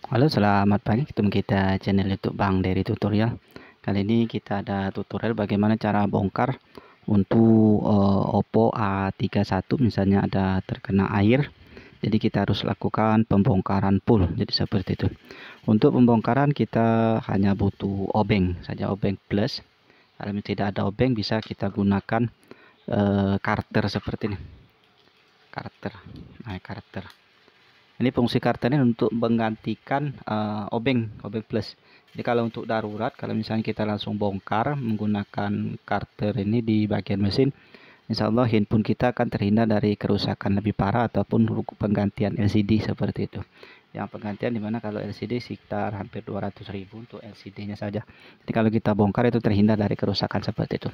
Halo, selamat pagi. Ketemu kita channel YouTube Bang Dery Tutorial. Kali ini kita ada tutorial bagaimana cara bongkar untuk Oppo A31, misalnya ada terkena air. Jadi kita harus lakukan pembongkaran full. Jadi seperti itu. Untuk pembongkaran kita hanya butuh obeng saja, obeng plus. Kalau tidak ada obeng bisa kita gunakan karter seperti ini. Karter. Nah, karter. Ini fungsi karter ini untuk menggantikan obeng plus. Jadi kalau untuk darurat, kalau misalnya kita langsung bongkar menggunakan karter ini di bagian mesin, insya Allah handphone kita akan terhindar dari kerusakan lebih parah ataupun penggantian LCD seperti itu. Yang penggantian dimana kalau LCD sekitar hampir 200.000 untuk LCD-nya saja. Jadi kalau kita bongkar itu terhindar dari kerusakan seperti itu.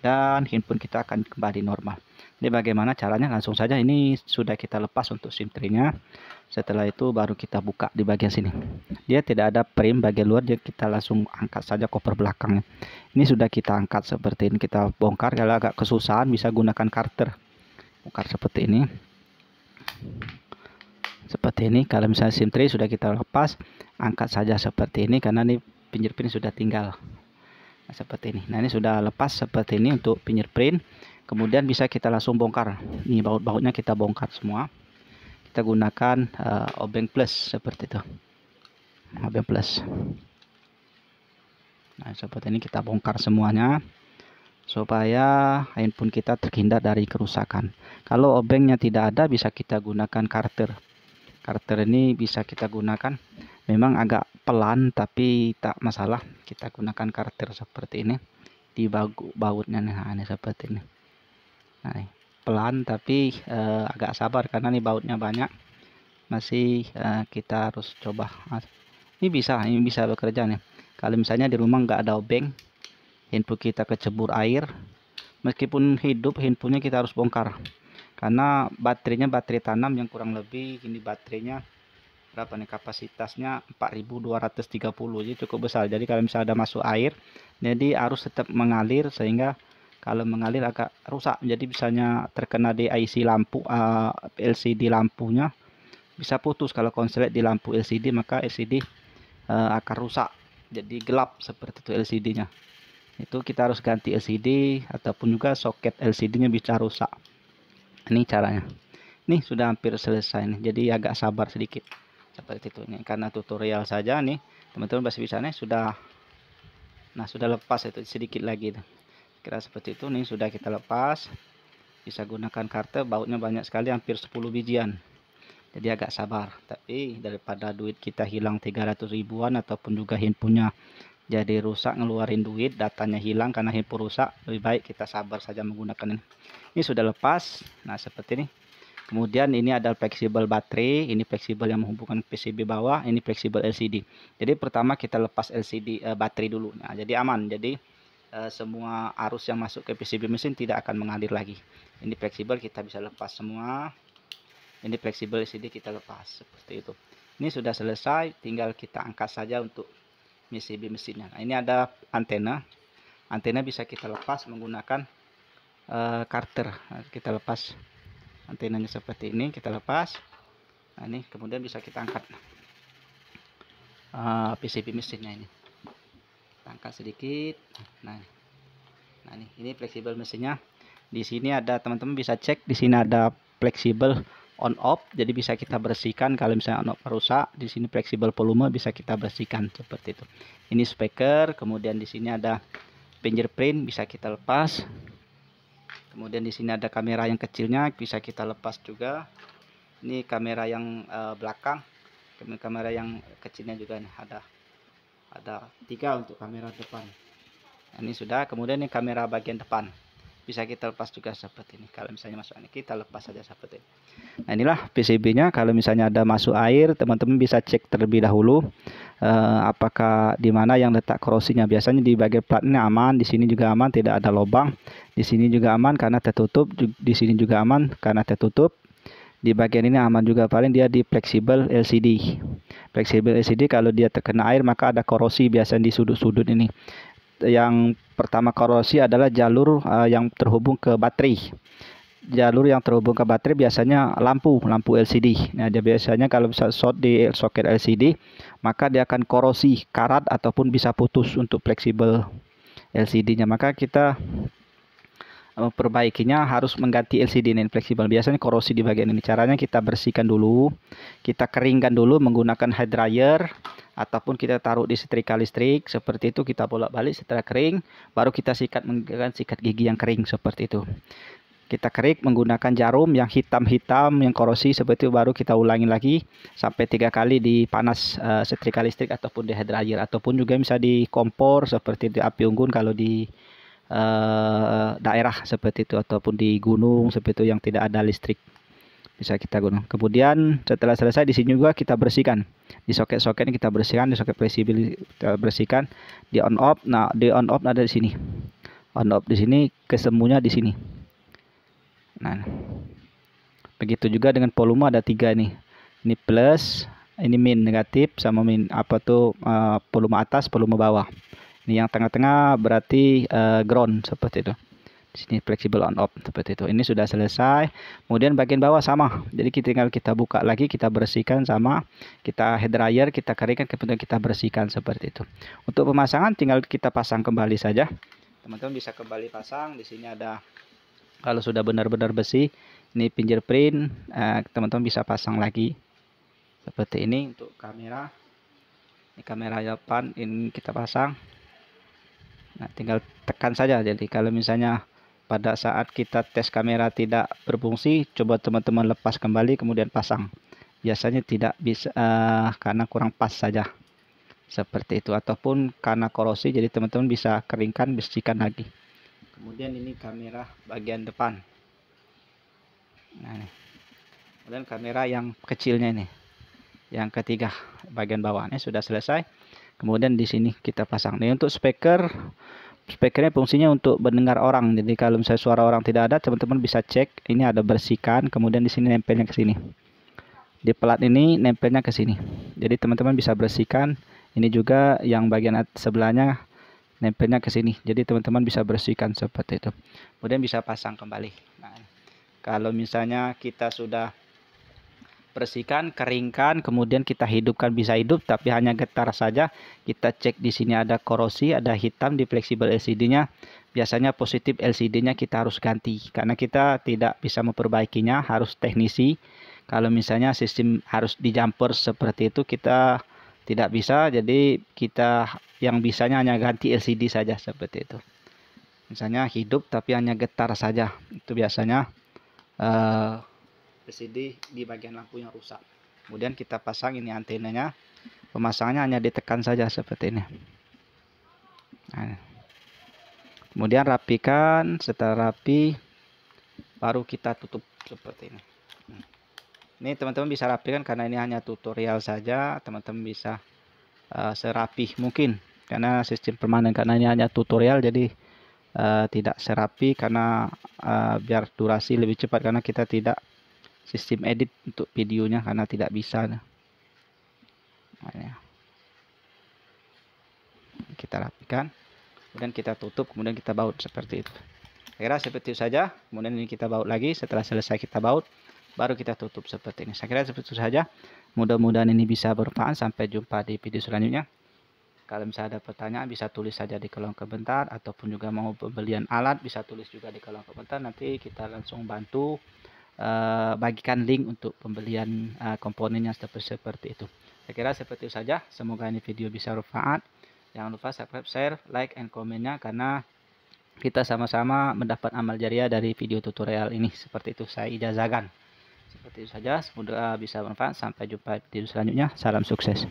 Dan handphone kita akan kembali normal. Ini bagaimana caranya? Langsung saja, ini sudah kita lepas untuk SIM tray-nya. Setelah itu baru kita buka di bagian sini. Dia tidak ada frame bagian luar, jadi kita langsung angkat saja koper belakangnya. Ini sudah kita angkat seperti ini, kita bongkar. Kalau agak kesusahan bisa gunakan karter. Bongkar seperti ini. Seperti ini. Kalau misalnya SIM tray sudah kita lepas, angkat saja seperti ini karena ini fingerprint sudah tinggal. Nah, seperti ini. Nah, ini sudah lepas seperti ini untuk fingerprint. Kemudian bisa kita langsung bongkar. Ini baut-bautnya kita bongkar semua. Kita gunakan obeng plus seperti itu. Obeng plus. Nah, seperti ini kita bongkar semuanya supaya handphone kita terhindar dari kerusakan. Kalau obengnya tidak ada, bisa kita gunakan karter. Karter ini bisa kita gunakan, memang agak pelan tapi tak masalah. Kita gunakan karter seperti ini di bautnya. Nah, ini seperti ini. Nah, ini pelan tapi agak sabar karena ini bautnya banyak. Masih kita harus coba. Ini bisa bekerja nih. Kalau misalnya di rumah nggak ada obeng, handphone kita kecebur air, meskipun hidup handphonenya kita harus bongkar karena baterainya baterai tanam yang kurang lebih ini baterainya berapa nih, kapasitasnya 4230, jadi cukup besar. Jadi kalau misalnya ada masuk air, jadi arus tetap mengalir, sehingga kalau mengalir agak rusak. Jadi misalnya terkena di IC lampu, LCD lampunya bisa putus. Kalau konslet di lampu LCD, maka LCD akan rusak, jadi gelap seperti itu LCD-nya. Itu kita harus ganti LCD, ataupun juga soket LCD-nya bisa rusak. Ini caranya. Nih sudah hampir selesai nih, jadi agak sabar sedikit seperti itu. Ini karena tutorial saja nih, teman-teman masih bisa nih sudah. Nah, sudah lepas itu sedikit lagi tuh. Kira seperti itu. Nih sudah kita lepas. Bisa gunakan kartu, bautnya banyak sekali, hampir 10 bijian. Jadi agak sabar, tapi daripada duit kita hilang 300 ribuan ataupun juga handphonenya jadi rusak, ngeluarin duit, datanya hilang karena handphone rusak, lebih baik kita sabar saja menggunakan ini. Ini sudah lepas. Nah, seperti ini. Kemudian ini ada fleksibel baterai, ini fleksibel yang menghubungkan PCB bawah, ini fleksibel LCD. Jadi pertama kita lepas LCD baterai dulu. Nah, jadi aman. Jadi semua arus yang masuk ke PCB mesin tidak akan mengalir lagi. Ini fleksibel, kita bisa lepas semua. Ini fleksibel LCD kita lepas seperti itu. Ini sudah selesai, tinggal kita angkat saja untuk PCB mesinnya. Nah, ini ada antena. Antena bisa kita lepas menggunakan karter. Nah, kita lepas antenanya seperti ini, kita lepas. Nah, ini kemudian bisa kita angkat PCB mesinnya ini. Kita angkat sedikit. Nah ini fleksibel mesinnya. Di sini ada, teman-teman bisa cek, di sini ada fleksibel on off, jadi bisa kita bersihkan kalau misalnya on off rusak. Di sini fleksibel volume, bisa kita bersihkan seperti itu. Ini speaker, kemudian di sini ada fingerprint, bisa kita lepas. Kemudian di sini ada kamera yang kecilnya, bisa kita lepas juga. Ini kamera yang belakang, kamera yang kecilnya juga nih, ada 3 untuk kamera depan. Nah, ini sudah. Kemudian ini kamera bagian depan, bisa kita lepas juga seperti ini. Kalau misalnya masuk ini, kita lepas saja seperti ini. Nah, inilah PCB-nya. Kalau misalnya ada masuk air, teman-teman bisa cek terlebih dahulu apakah di mana yang letak korosinya. Biasanya di bagian platnya aman, di sini juga aman, tidak ada lubang. Di sini juga aman karena tertutup, di sini juga aman karena tertutup. Di bagian ini aman juga, paling dia di fleksibel LCD. Fleksibel LCD kalau dia terkena air maka ada korosi biasanya di sudut-sudut ini. Yang pertama korosi adalah jalur yang terhubung ke baterai. Jalur yang terhubung ke baterai biasanya lampu LCD. Nah, dia biasanya kalau bisa short di soket LCD, maka dia akan korosi, karat ataupun bisa putus untuk fleksibel LCD-nya. Maka kita perbaikinya harus mengganti LCD ini fleksibel. Biasanya korosi di bagian ini. Caranya kita bersihkan dulu, kita keringkan dulu menggunakan hair dryer ataupun kita taruh di setrika listrik seperti itu. Kita bolak-balik, setelah kering baru kita sikat menggunakan sikat gigi yang kering seperti itu. Kita kerik menggunakan jarum yang hitam-hitam yang korosi seperti itu, baru kita ulangi lagi sampai 3 kali di panas setrika listrik ataupun di hair dryer, ataupun juga bisa di kompor seperti di api unggun kalau di daerah seperti itu, ataupun di gunung seperti itu yang tidak ada listrik bisa kita gunakan. Kemudian setelah selesai di sini juga kita bersihkan di soket-soket ini, kita bersihkan di soket fleksibel, kita bersihkan di on off. Nah, di on off ada di sini, on off di sini, kesemuanya di sini. Nah, begitu juga dengan volume ada 3 nih. Ini plus, ini min negatif, sama min apa tuh volume atas, volume bawah. Ini yang tengah-tengah berarti ground seperti itu. Di sini fleksibel on off seperti itu. Ini sudah selesai. Kemudian bagian bawah sama. Jadi tinggal kita buka lagi, kita bersihkan sama, kita hair dryer, kita keringkan, kemudian kita bersihkan seperti itu. Untuk pemasangan tinggal kita pasang kembali saja. Teman-teman bisa kembali pasang. Di sini ada, kalau sudah benar-benar besi, ini fingerprint, teman-teman bisa pasang lagi seperti ini. Untuk kamera, ini kamera depan, ini kita pasang. Nah, tinggal tekan saja. Jadi kalau misalnya pada saat kita tes kamera tidak berfungsi, coba teman-teman lepas kembali kemudian pasang. Biasanya tidak bisa karena kurang pas saja seperti itu, ataupun karena korosi. Jadi teman-teman bisa keringkan, bersihkan lagi. Kemudian ini kamera bagian depan. Nah, ini. Kemudian kamera yang kecilnya ini, yang ketiga bagian bawah ini sudah selesai. Kemudian di sini kita pasang. Ini untuk speakernya fungsinya untuk mendengar orang. Jadi kalau misalnya suara orang tidak ada, teman-teman bisa cek. Ini ada bersihkan. Kemudian di sini nempelnya ke sini. Di pelat ini nempelnya ke sini. Jadi teman-teman bisa bersihkan. Ini juga yang bagian sebelahnya nempelnya ke sini. Jadi teman-teman bisa bersihkan seperti itu. Kemudian bisa pasang kembali. Nah, kalau misalnya kita sudah bersihkan, keringkan, kemudian kita hidupkan, bisa hidup tapi hanya getar saja. Kita cek di sini ada korosi, ada hitam di fleksibel LCD-nya. Biasanya positif LCD-nya kita harus ganti karena kita tidak bisa memperbaikinya, harus teknisi. Kalau misalnya sistem harus di jumper seperti itu kita tidak bisa, jadi kita yang bisanya hanya ganti LCD saja seperti itu. Misalnya hidup tapi hanya getar saja, itu biasanya LCD di bagian lampunya rusak. Kemudian kita pasang ini antenanya. Pemasangannya hanya ditekan saja seperti ini. Nah, kemudian rapikan. Setelah rapi baru kita tutup seperti ini. Ini teman-teman bisa rapikan karena ini hanya tutorial saja. Teman-teman bisa serapih mungkin karena sistem permanen, karena ini hanya tutorial jadi tidak serapi karena biar durasi lebih cepat, karena kita tidak sistem edit untuk videonya karena tidak bisa. Nah, kita rapikan, kemudian kita tutup, kemudian kita baut seperti itu. Kira seperti itu saja. Kemudian ini kita baut lagi. Setelah selesai kita baut, baru kita tutup seperti ini. Saya kira seperti itu saja. Mudah-mudahan ini bisa bermanfaat. Sampai jumpa di video selanjutnya. Kalau misalnya ada pertanyaan bisa tulis saja di kolom komentar, ataupun juga mau pembelian alat bisa tulis juga di kolom komentar. Nanti kita langsung bantu bagikan link untuk pembelian komponennya seperti itu. Saya kira seperti itu saja. Semoga ini video bisa bermanfaat. Jangan lupa subscribe, share, like, and komennya karena kita sama-sama mendapat amal jariah dari video tutorial ini. Seperti itu saya ijazahkan. Seperti itu saja. Semoga bisa bermanfaat. Sampai jumpa di video selanjutnya. Salam sukses.